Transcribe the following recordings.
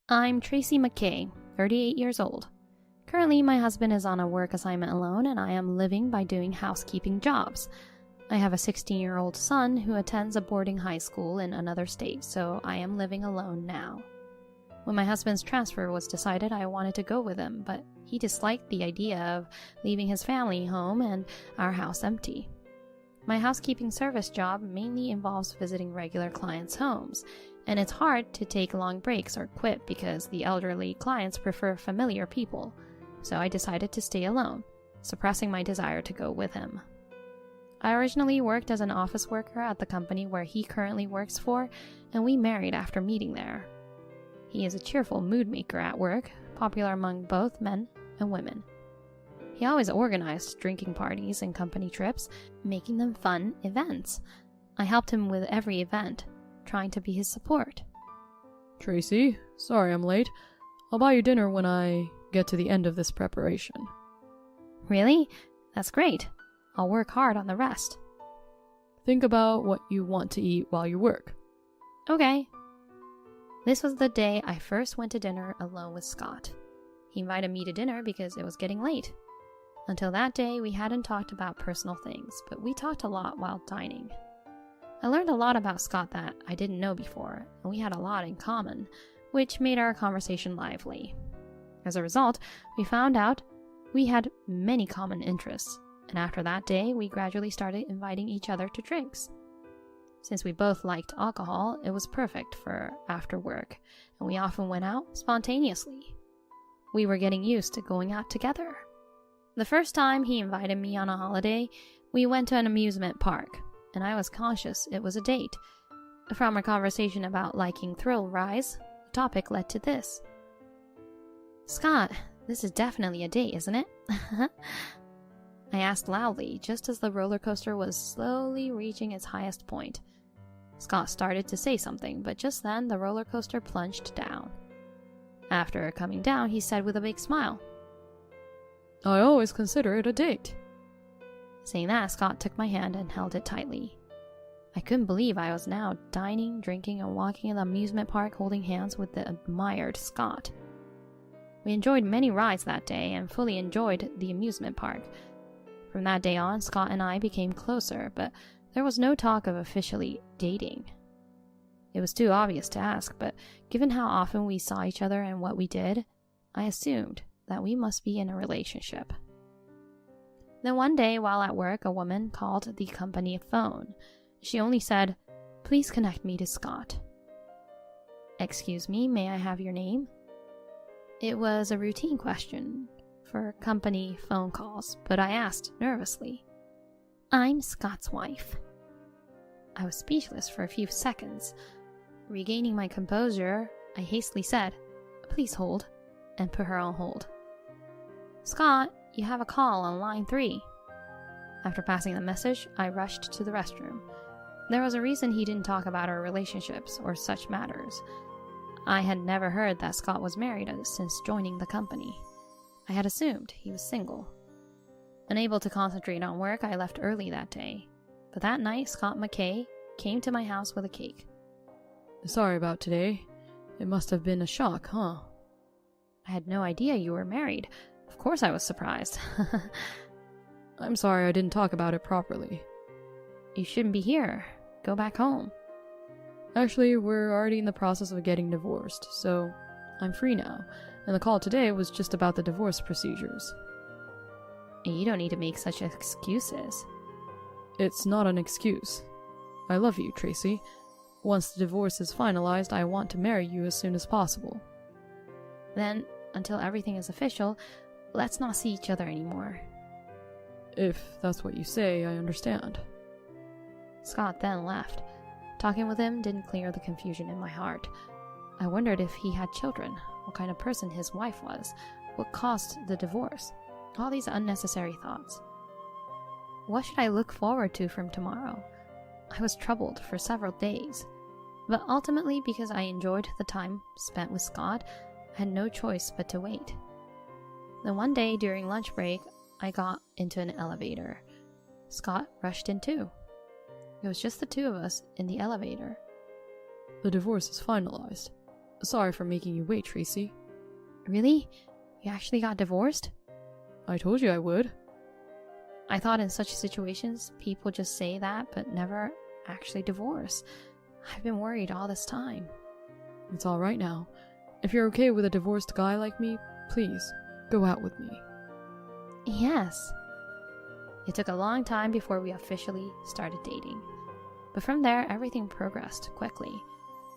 I'm Tracy McKay, 38 years old. Currently, my husband is on a work assignment alone, and I am living by doing housekeeping jobs. I have a 16-year-old son who attends a boarding high school in another state, so I am living alone now. When my husband's transfer was decided, I wanted to go with him, but he disliked the idea of leaving his family home and our house empty. My housekeeping service job mainly involves visiting regular clients' homes, and it's hard to take long breaks or quit because the elderly clients prefer familiar people, so I decided to stay alone, suppressing my desire to go with him. I originally worked as an office worker at the company where he currently works for, and we married after meeting there. He is a cheerful mood maker at work, popular among both men and women. He always organized drinking parties and company trips, making them fun events. I helped him with every event, trying to be his support. Tracy, sorry I'm late. I'll buy you dinner when I get to the end of this preparation. Really? That's great. I'll work hard on the rest. Think about what you want to eat while you work. Okay. This was the day I first went to dinner alone with Scott. He invited me to dinner because it was getting late. Until that day, we hadn't talked about personal things, but we talked a lot while dining. I learned a lot about Scott that I didn't know before, and we had a lot in common, which made our conversation lively. As a result, we found out we had many common interests, and after that day, we gradually started inviting each other to drinks. Since we both liked alcohol, it was perfect for after work, and we often went out spontaneously. We were getting used to going out together. The first time he invited me on a holiday, we went to an amusement park, and I was conscious it was a date. From our conversation about liking thrill rides, the topic led to this. Scott, this is definitely a date, isn't it? I asked loudly, just as the roller coaster was slowly reaching its highest point. Scott started to say something, but just then the roller coaster plunged down. After coming down, he said with a big smile, I always consider it a date. Saying that, Scott took my hand and held it tightly. I couldn't believe I was now dining, drinking, and walking in the amusement park holding hands with the admired Scott. We enjoyed many rides that day and fully enjoyed the amusement park. From that day on, Scott and I became closer, but there was no talk of officially dating. It was too obvious to ask, but given how often we saw each other and what we did, I assumed that we must be in a relationship. Then one day while at work, a woman called the company phone. She only said, "Please connect me to Scott." "Excuse me, may I have your name?" It was a routine question for company phone calls, but I asked nervously. "I'm Scott's wife." I was speechless for a few seconds. Regaining my composure, I hastily said, "Please hold," and put her on hold. "Scott, you have a call on line 3. After passing the message, I rushed to the restroom. There was a reason he didn't talk about our relationships or such matters. I had never heard that Scott was married since joining the company. I had assumed he was single. Unable to concentrate on work, I left early that day. But that night, Scott McKay came to my house with a cake. Sorry about today. It must have been a shock, huh? I had no idea you were married. Of course I was surprised. I'm sorry I didn't talk about it properly. You shouldn't be here. Go back home. Actually, we're already in the process of getting divorced, so I'm free now, and the call today was just about the divorce procedures. You don't need to make such excuses. It's not an excuse. I love you, Tracy. Once the divorce is finalized, I want to marry you as soon as possible. Then, until everything is official, let's not see each other anymore. If that's what you say, I understand. Scott then left. Talking with him didn't clear the confusion in my heart. I wondered if he had children, what kind of person his wife was, what caused the divorce. All these unnecessary thoughts. What should I look forward to from tomorrow? I was troubled for several days, but ultimately because I enjoyed the time spent with Scott, I had no choice but to wait. Then one day during lunch break, I got into an elevator. Scott rushed in too. It was just the two of us in the elevator. The divorce is finalized. Sorry for making you wait, Tracy. Really? You actually got divorced? I told you I would. I thought in such situations, people just say that, but never actually divorce. I've been worried all this time. It's all right now. If you're okay with a divorced guy like me, please, go out with me. Yes. It took a long time before we officially started dating. But from there, everything progressed quickly.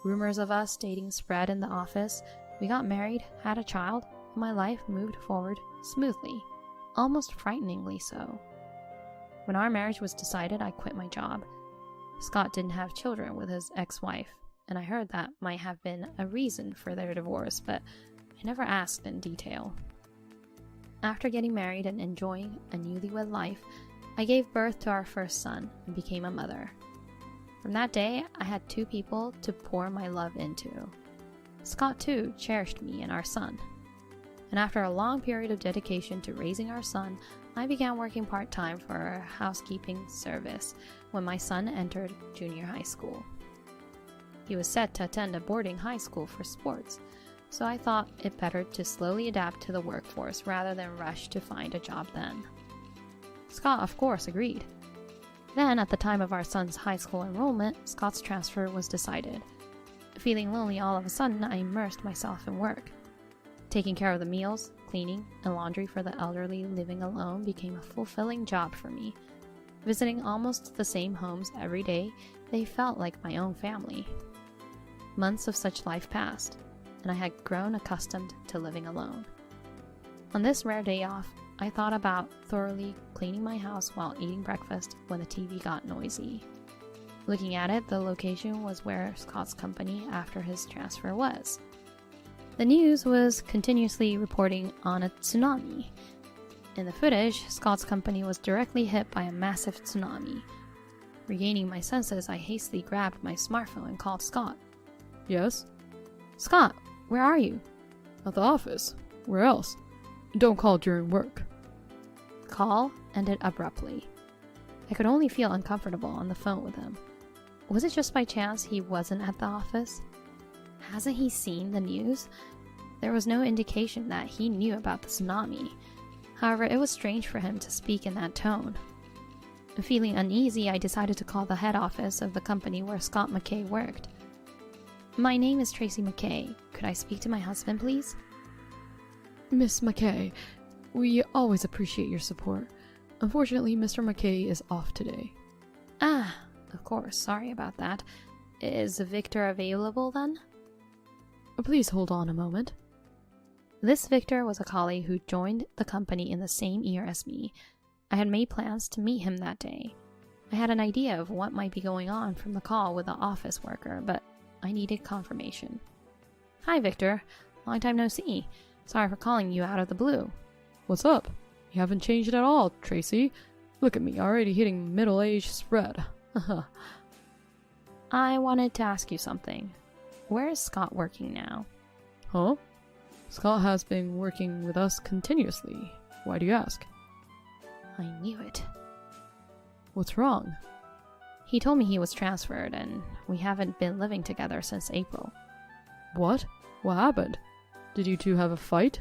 Rumors of us dating spread in the office. We got married, had a child, and my life moved forward smoothly, almost frighteningly so. When our marriage was decided, I quit my job. Scott didn't have children with his ex-wife, and I heard that might have been a reason for their divorce, but I never asked in detail. After getting married and enjoying a newlywed life, I gave birth to our first son and became a mother. From that day, I had 2 people to pour my love into. Scott, too, cherished me and our son. And after a long period of dedication to raising our son, I began working part-time for a housekeeping service when my son entered junior high school. He was set to attend a boarding high school for sports, so I thought it better to slowly adapt to the workforce rather than rush to find a job then. Scott, of course, agreed. Then, at the time of our son's high school enrollment, Scott's transfer was decided. Feeling lonely all of a sudden, I immersed myself in work. Taking care of the meals, cleaning, and laundry for the elderly living alone became a fulfilling job for me. Visiting almost the same homes every day, they felt like my own family. Months of such life passed, and I had grown accustomed to living alone. On this rare day off, I thought about thoroughly cleaning my house while eating breakfast when the TV got noisy. Looking at it, the location was where Scott's company after his transfer was. The news was continuously reporting on a tsunami. In the footage, Scott's company was directly hit by a massive tsunami. Regaining my senses, I hastily grabbed my smartphone and called Scott. Yes? Scott, where are you? At the office. Where else? Don't call during work. The call ended abruptly. I could only feel uncomfortable on the phone with him. Was it just by chance he wasn't at the office? Hasn't he seen the news? There was no indication that he knew about the tsunami. However, it was strange for him to speak in that tone. Feeling uneasy, I decided to call the head office of the company where Scott McKay worked. My name is Tracy McKay. Could I speak to my husband, please? Miss McKay, we always appreciate your support. Unfortunately, Mr. McKay is off today. Ah, of course. Sorry about that. Is Victor available then? Please hold on a moment. This Victor was a colleague who joined the company in the same year as me. I had made plans to meet him that day. I had an idea of what might be going on from the call with the office worker, but I needed confirmation. Hi, Victor. Long time no see. Sorry for calling you out of the blue. What's up? You haven't changed at all, Tracy. Look at me, already hitting middle-age spread. I wanted to ask you something. Where is Scott working now? Huh? Scott has been working with us continuously. Why do you ask? I knew it. What's wrong? He told me he was transferred, and we haven't been living together since April. What? What happened? Did you two have a fight?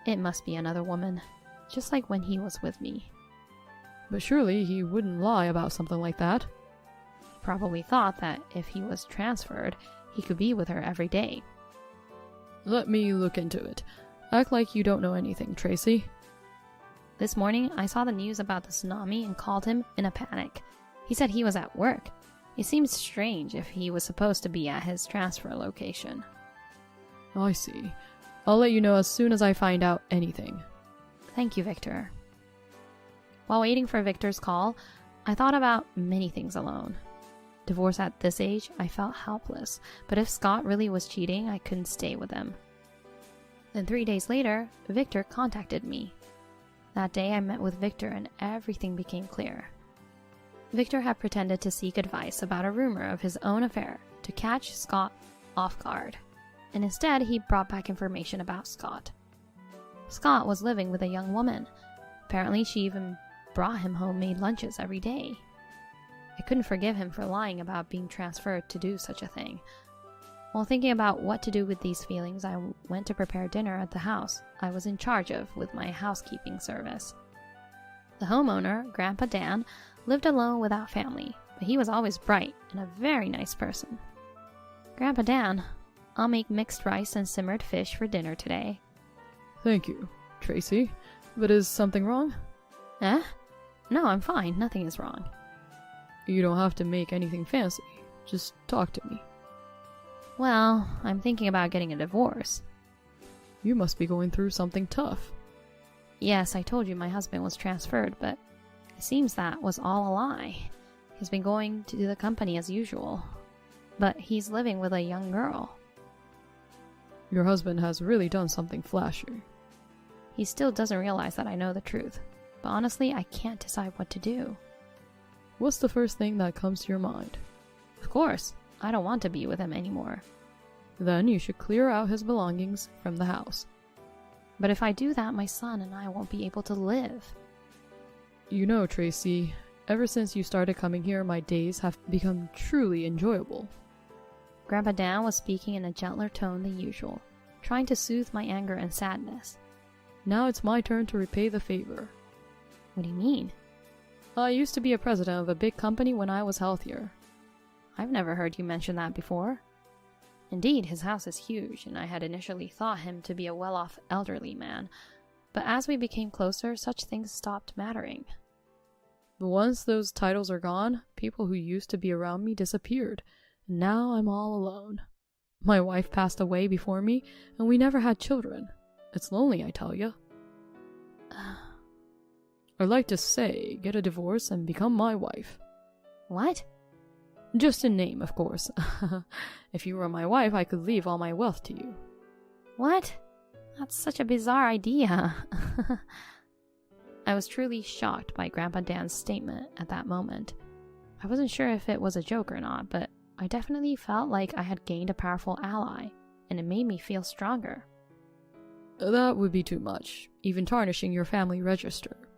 It must be another woman, just like when he was with me. But surely he wouldn't lie about something like that. Probably thought that if he was transferred, he could be with her every day. Let me look into it. Act like you don't know anything, Tracy. This morning, I saw the news about the tsunami and called him in a panic. He said he was at work. It seemed strange if he was supposed to be at his transfer location. I see. I'll let you know as soon as I find out anything. Thank you, Victor. While waiting for Victor's call, I thought about many things alone. Divorced at this age, I felt helpless, but if Scott really was cheating, I couldn't stay with him. Then 3 days later, Victor contacted me. That day I met with Victor and everything became clear. Victor had pretended to seek advice about a rumor of his own affair to catch Scott off guard, and instead he brought back information about Scott. Scott was living with a young woman. Apparently she even brought him homemade lunches every day. I couldn't forgive him for lying about being transferred to do such a thing. While thinking about what to do with these feelings, I went to prepare dinner at the house I was in charge of with my housekeeping service. The homeowner, Grandpa Dan, lived alone without family, but he was always bright and a very nice person. "Grandpa Dan, I'll make mixed rice and simmered fish for dinner today." Thank you, Tracy. But is something wrong? Eh? No, I'm fine. Nothing is wrong. You don't have to make anything fancy. Just talk to me. Well, I'm thinking about getting a divorce. You must be going through something tough. Yes, I told you my husband was transferred, but it seems that was all a lie. He's been going to the company as usual, but he's living with a young girl. Your husband has really done something flashy. He still doesn't realize that I know the truth, but honestly, I can't decide what to do. What's the first thing that comes to your mind? Of course, I don't want to be with him anymore. Then you should clear out his belongings from the house. But if I do that, my son and I won't be able to live. You know, Tracy, ever since you started coming here, my days have become truly enjoyable. Grandpa Dan was speaking in a gentler tone than usual, trying to soothe my anger and sadness. Now it's my turn to repay the favor. What do you mean? I used to be a president of a big company when I was healthier. I've never heard you mention that before. Indeed, his house is huge, and I had initially thought him to be a well-off elderly man, but as we became closer, such things stopped mattering. But once those titles are gone, people who used to be around me disappeared, and now I'm all alone. My wife passed away before me, and we never had children. It's lonely, I tell ya. I'd like to say, get a divorce and become my wife. What? Just in name, of course. If you were my wife, I could leave all my wealth to you. What? That's such a bizarre idea. I was truly shocked by Grandpa Dan's statement at that moment. I wasn't sure if it was a joke or not, but I definitely felt like I had gained a powerful ally, and it made me feel stronger. That would be too much, even tarnishing your family register.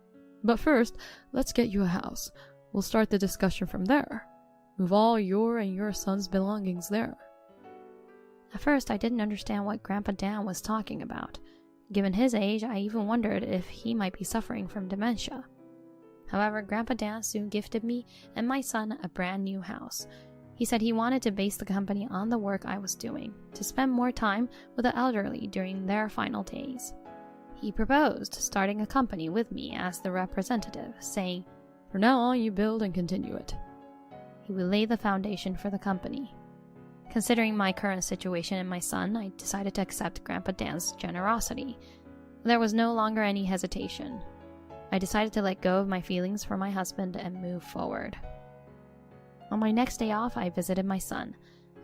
But first, let's get you a house. We'll start the discussion from there. Move all your and your son's belongings there. At first, I didn't understand what Grandpa Dan was talking about. Given his age, I even wondered if he might be suffering from dementia. However, Grandpa Dan soon gifted me and my son a brand new house. He said he wanted to base the company on the work I was doing, to spend more time with the elderly during their final days. He proposed starting a company with me as the representative, saying, "From now on, you build and continue it." He would lay the foundation for the company. Considering my current situation and my son, I decided to accept Grandpa Dan's generosity. There was no longer any hesitation. I decided to let go of my feelings for my husband and move forward. On my next day off, I visited my son.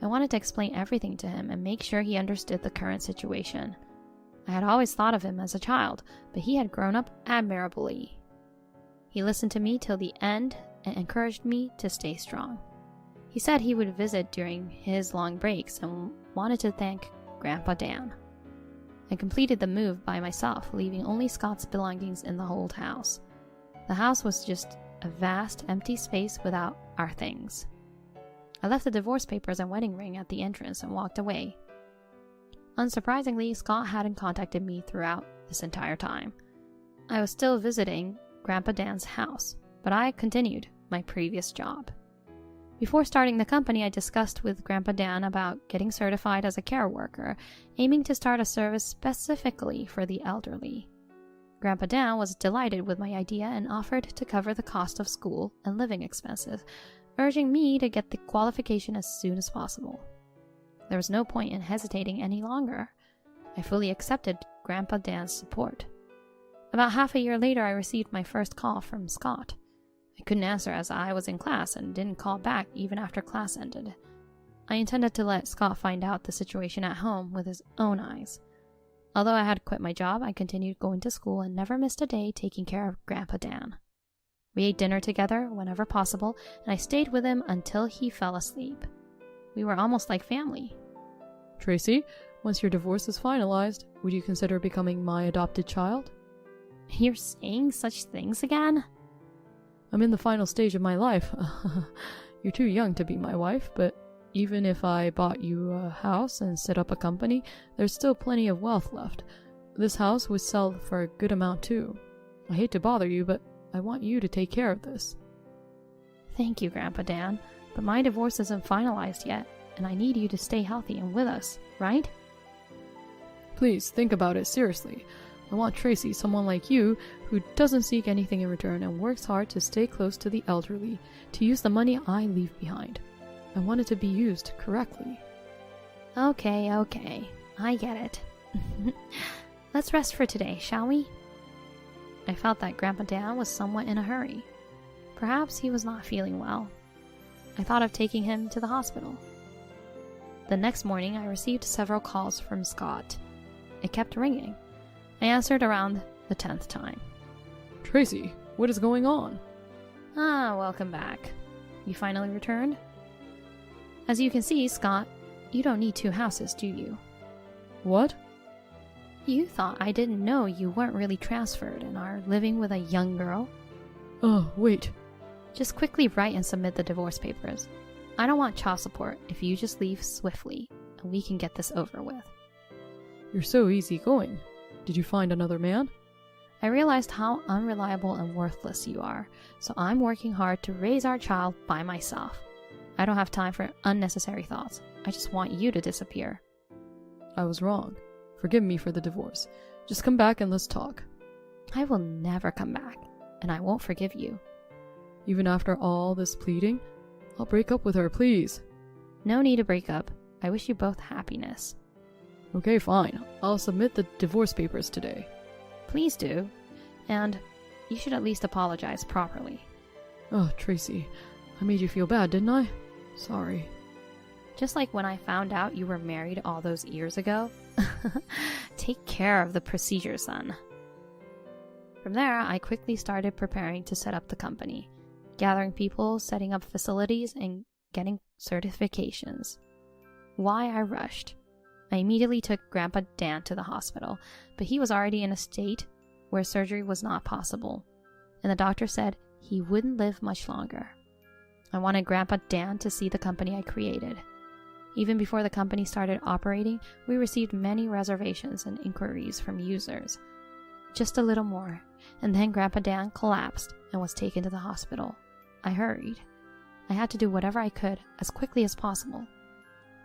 I wanted to explain everything to him and make sure he understood the current situation. I had always thought of him as a child, but he had grown up admirably. He listened to me till the end and encouraged me to stay strong. He said he would visit during his long breaks and wanted to thank Grandpa Dan. I completed the move by myself, leaving only Scott's belongings in the old house. The house was just a vast, empty space without our things. I left the divorce papers and wedding ring at the entrance and walked away. Unsurprisingly, Scott hadn't contacted me throughout this entire time. I was still visiting Grandpa Dan's house, but I continued my previous job. Before starting the company, I discussed with Grandpa Dan about getting certified as a care worker, aiming to start a service specifically for the elderly. Grandpa Dan was delighted with my idea and offered to cover the cost of school and living expenses, urging me to get the qualification as soon as possible. There was no point in hesitating any longer. I fully accepted Grandpa Dan's support. About half a year later, I received my first call from Scott. I couldn't answer as I was in class and didn't call back even after class ended. I intended to let Scott find out the situation at home with his own eyes. Although I had quit my job, I continued going to school and never missed a day taking care of Grandpa Dan. We ate dinner together whenever possible, and I stayed with him until he fell asleep. We were almost like family. Tracy, once your divorce is finalized, would you consider becoming my adopted child? You're saying such things again? I'm in the final stage of my life. You're too young to be my wife, but Even if I bought you a house and set up a company, there's still plenty of wealth left. This house would sell for a good amount too. I hate to bother you, but I want you to take care of this. Thank you, Grandpa Dan, but my divorce isn't finalized yet, and I need you to stay healthy and with us, right? Please, think about it seriously. I want Tracy, someone like you, who doesn't seek anything in return and works hard to stay close to the elderly, to use the money I leave behind. I want it to be used correctly. Okay, I get it. Let's rest for today, shall we? I felt that Grandpa Dan was somewhat in a hurry. Perhaps he was not feeling well. I thought of taking him to the hospital. The next morning, I received several calls from Scott. It kept ringing. I answered around the 10th time. Tracy, what is going on? Welcome back. You finally returned? As you can see, Scott, you don't need 2 houses, do you? What? You thought I didn't know you weren't really transferred and are living with a young girl? Oh, wait. Just quickly write and submit the divorce papers. I don't want child support if you just leave swiftly, and we can get this over with. You're so easygoing. Did you find another man? I realized how unreliable and worthless you are, so I'm working hard to raise our child by myself. I don't have time for unnecessary thoughts. I just want you to disappear. I was wrong. Forgive me for the divorce. Just come back and let's talk. I will never come back, and I won't forgive you. Even after all this pleading? I'll break up with her, please. No need to break up. I wish you both happiness. Okay, fine. I'll submit the divorce papers today. Please do. And you should at least apologize properly. Oh, Tracy. I made you feel bad, didn't I? Sorry. Just like when I found out you were married all those years ago. Take care of the procedure, son. From there, I quickly started preparing to set up the company, gathering people, setting up facilities, and getting certifications. Why I rushed? I immediately took Grandpa Dan to the hospital, but he was already in a state where surgery was not possible, and the doctor said he wouldn't live much longer. I wanted Grandpa Dan to see the company I created. Even before the company started operating, we received many reservations and inquiries from users. Just a little more, and then Grandpa Dan collapsed and was taken to the hospital. I hurried. I had to do whatever I could as quickly as possible.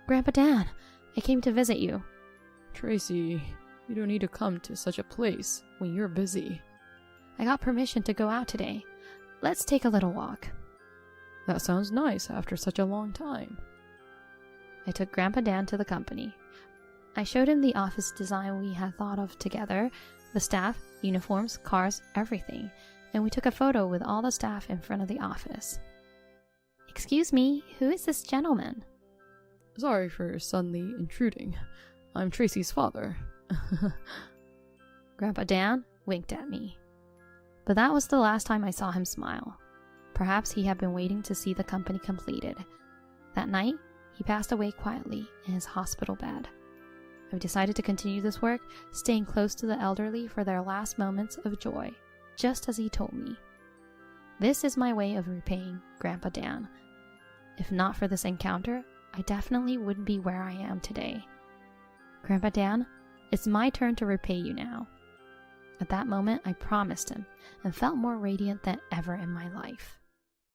Grandpa Dan, I came to visit you. Tracy, you don't need to come to such a place when you're busy. I got permission to go out today. Let's take a little walk. That sounds nice after such a long time. I took Grandpa Dan to the company. I showed him the office design we had thought of together, the staff, uniforms, cars, everything, and we took a photo with all the staff in front of the office. Excuse me, who is this gentleman? Sorry for suddenly intruding. I'm Tracy's father. Grandpa Dan winked at me. But that was the last time I saw him smile. Perhaps he had been waiting to see the company completed. That night, he passed away quietly in his hospital bed. I've decided to continue this work, staying close to the elderly for their last moments of joy, just as he told me. This is my way of repaying Grandpa Dan. If not for this encounter, I definitely wouldn't be where I am today. Grandpa Dan, it's my turn to repay you now. At that moment, I promised him and felt more radiant than ever in my life.